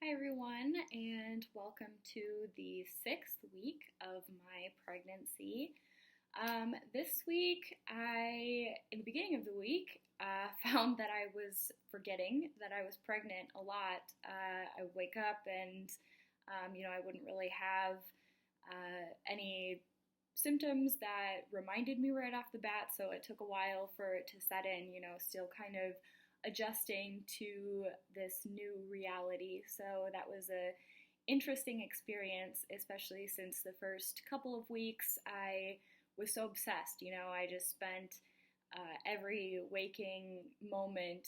Hi, everyone, and welcome to the 6th week of my pregnancy. This week, in the beginning of the week, found that I was forgetting that I was pregnant a lot. I would wake up and, I wouldn't really have any symptoms that reminded me right off the bat, so it took a while for it to set in, still kind of adjusting to this new reality. So that was a interesting experience, especially since the first couple of weeks I was so obsessed. I just spent every waking moment,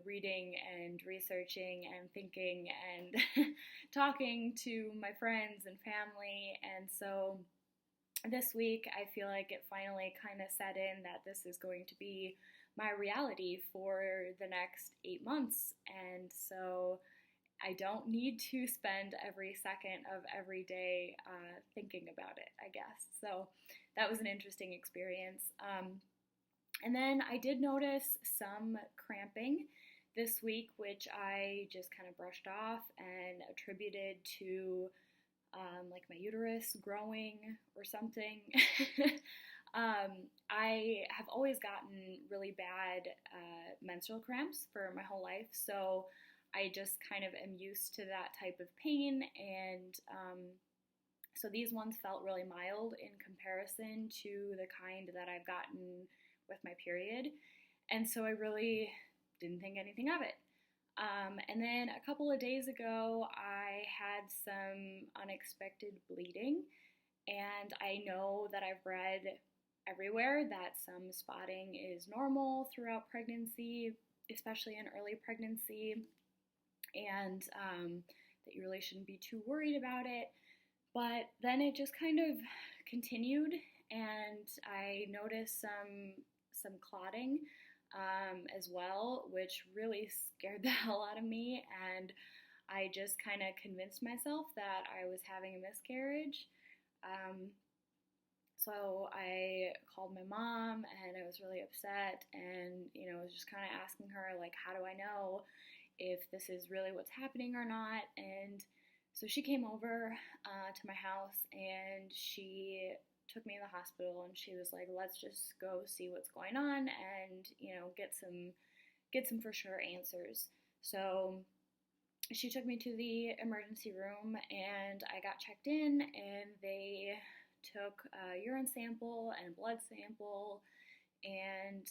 reading and researching and thinking and talking to my friends and family. And so this week, I feel like it finally kind of set in that this is going to be my reality for the next 8 months. And so I don't need to spend every second of every day thinking about it, I guess. So that was an interesting experience. And then I did notice some cramping this week, which I just kind of brushed off and attributed to like my uterus growing or something. I have always gotten really bad menstrual cramps for my whole life, so I just kind of am used to that type of pain, and so these ones felt really mild in comparison to the kind that I've gotten with my period, and so I really didn't think anything of it. And then a couple of days ago, I had some unexpected bleeding, and I know that I've read everywhere that some spotting is normal throughout pregnancy, especially in early pregnancy, and that you really shouldn't be too worried about it. But then it just kind of continued, and I noticed some clotting as well, which really scared the hell out of me, and I just kind of convinced myself that I was having a miscarriage. So I called my mom, and I was really upset, and was just kind of asking her, like, how do I know if this is really what's happening or not? And so she came over to my house, and she took me to the hospital, and she was like, let's just go see what's going on and get some for sure answers. So she took me to the emergency room, and I got checked in, and they took a urine sample and a blood sample, and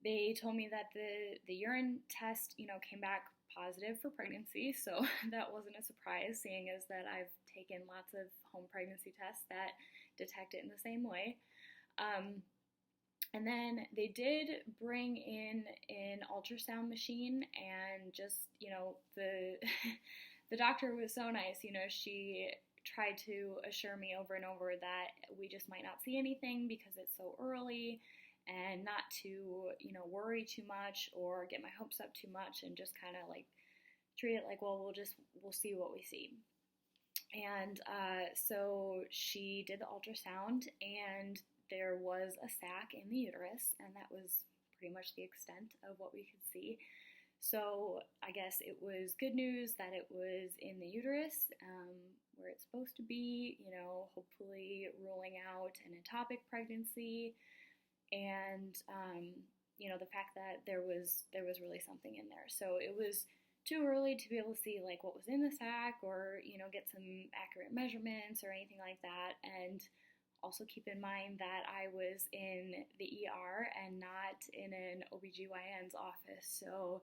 they told me that the urine test came back positive for pregnancy, so that wasn't a surprise, seeing as that I've taken lots of home pregnancy tests that detect it in the same way. And then they did bring in an ultrasound machine, and just, the the doctor was so nice. She tried to assure me over and over that we just might not see anything because it's so early, and not to, worry too much or get my hopes up too much, and just kind of like treat it like, well, we'll see what we see. And so she did the ultrasound, and there was a sac in the uterus, and that was pretty much the extent of what we could see. So I guess it was good news that it was in the uterus, where it's supposed to be, hopefully ruling out an ectopic pregnancy, and the fact that there was really something in there. So it was too early to be able to see like what was in the sac, or get some accurate measurements or anything like that. And also keep in mind that I was in the ER and not in an OBGYN's office, so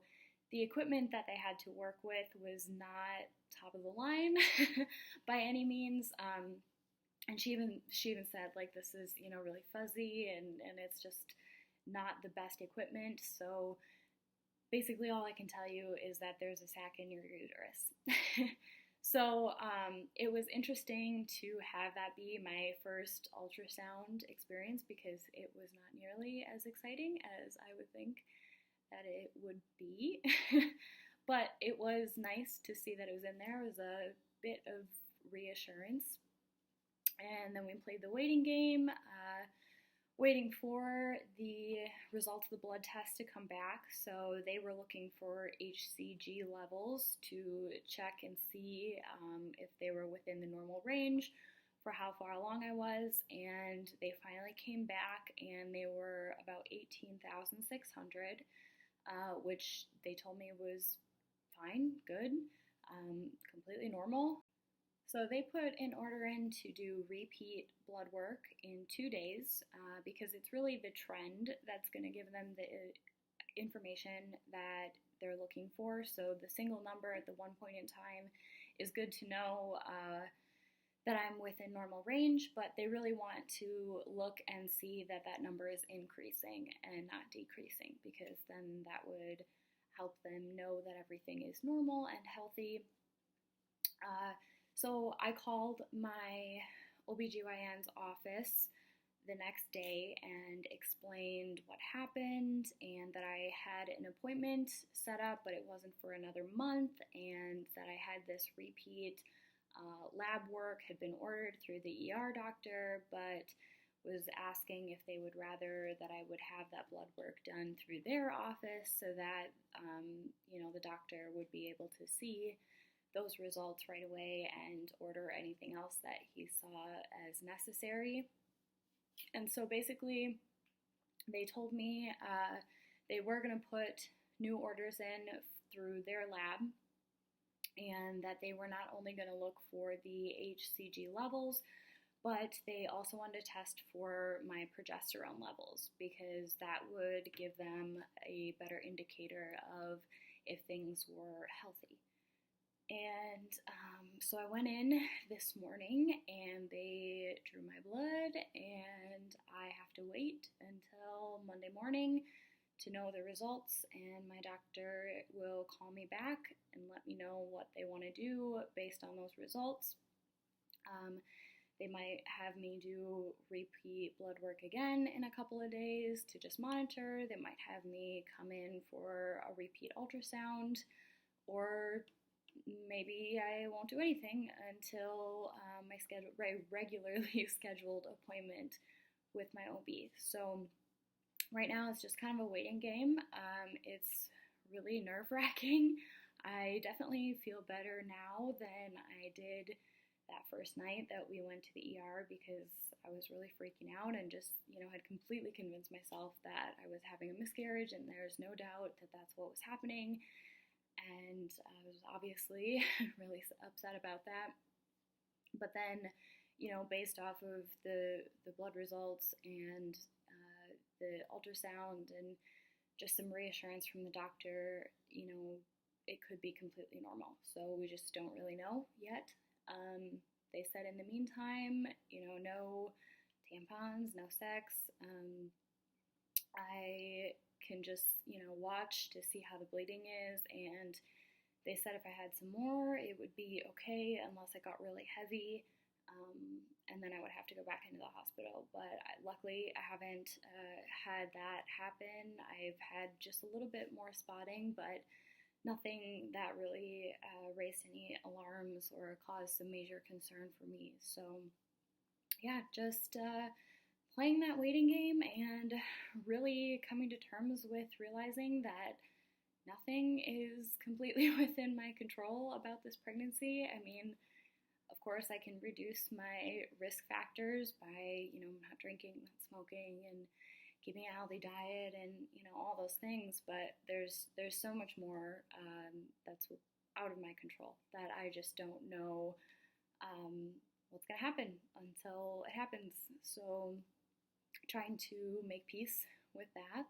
the equipment that they had to work with was not top of the line by any means. And she even said, like, this is really fuzzy, and it's just not the best equipment. So basically all I can tell you is that there's a sac in your uterus. So it was interesting to have that be my first ultrasound experience, because it was not nearly as exciting as I would think that it would be. But it was nice to see that it was in there. It was a bit of reassurance. And then we played the waiting game, waiting for the results of the blood test to come back. So they were looking for HCG levels to check and see if they were within the normal range for how far along I was, and they finally came back and they were about 18,600, which they told me was fine, good, completely normal. So they put an order in to do repeat blood work in 2 days because it's really the trend that's going to give them the information that they're looking for. So the single number at the one point in time is good to know that I'm within normal range, but they really want to look and see that that number is increasing and not decreasing, because then that would help them know that everything is normal and healthy. So I called my OBGYN's office the next day and explained what happened and that I had an appointment set up, but it wasn't for another month, and that I had this repeat lab work had been ordered through the ER doctor, but was asking if they would rather that I would have that blood work done through their office so that, the doctor would be able to see those results right away and order anything else that he saw as necessary. And so basically, they told me they were going to put new orders in through their lab, and that they were not only going to look for the HCG levels, but they also wanted to test for my progesterone levels, because that would give them a better indicator of if things were healthy. And so I went in this morning and they drew my blood, and I have to wait until Monday morning to know the results, and my doctor will call me back and let me know what they want to do based on those results. They might have me do repeat blood work again in a couple of days to just monitor. They might have me come in for a repeat ultrasound, or maybe I won't do anything until my regularly scheduled appointment with my OB. So right now it's just kind of a waiting game. It's really nerve-wracking. I definitely feel better now than I did that first night that we went to the ER, because I was really freaking out and just, had completely convinced myself that I was having a miscarriage, and there's no doubt that that's what was happening. And I was obviously really upset about that. But then, based off of the blood results and the ultrasound and just some reassurance from the doctor, it could be completely normal. So we just don't really know yet. They said in the meantime, no tampons, no sex. I can just, watch to see how the bleeding is, and they said if I had some more, it would be okay unless it got really heavy, and then I would have to go back into the hospital. But luckily, I haven't had that happen. I've had just a little bit more spotting, but nothing that really raised any alarms or caused some major concern for me. So yeah, just playing that waiting game and really coming to terms with realizing that nothing is completely within my control about this pregnancy. I mean, of course, I can reduce my risk factors by, not drinking, not smoking, and keeping a healthy diet, and all those things. But there's so much more that's out of my control that I just don't know what's gonna happen until it happens. So trying to make peace with that.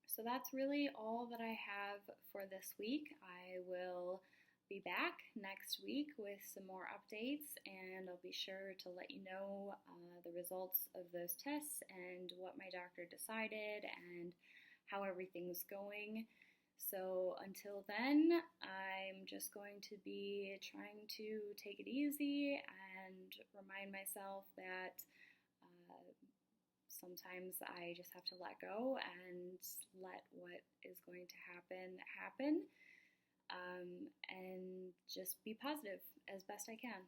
So that's really all that I have for this week. I will be back next week with some more updates, and I'll be sure to let you know the results of those tests and what my doctor decided and how everything's going. So until then, I'm just going to be trying to take it easy and remind myself that sometimes I just have to let go and let what is going to happen, and just be positive as best I can.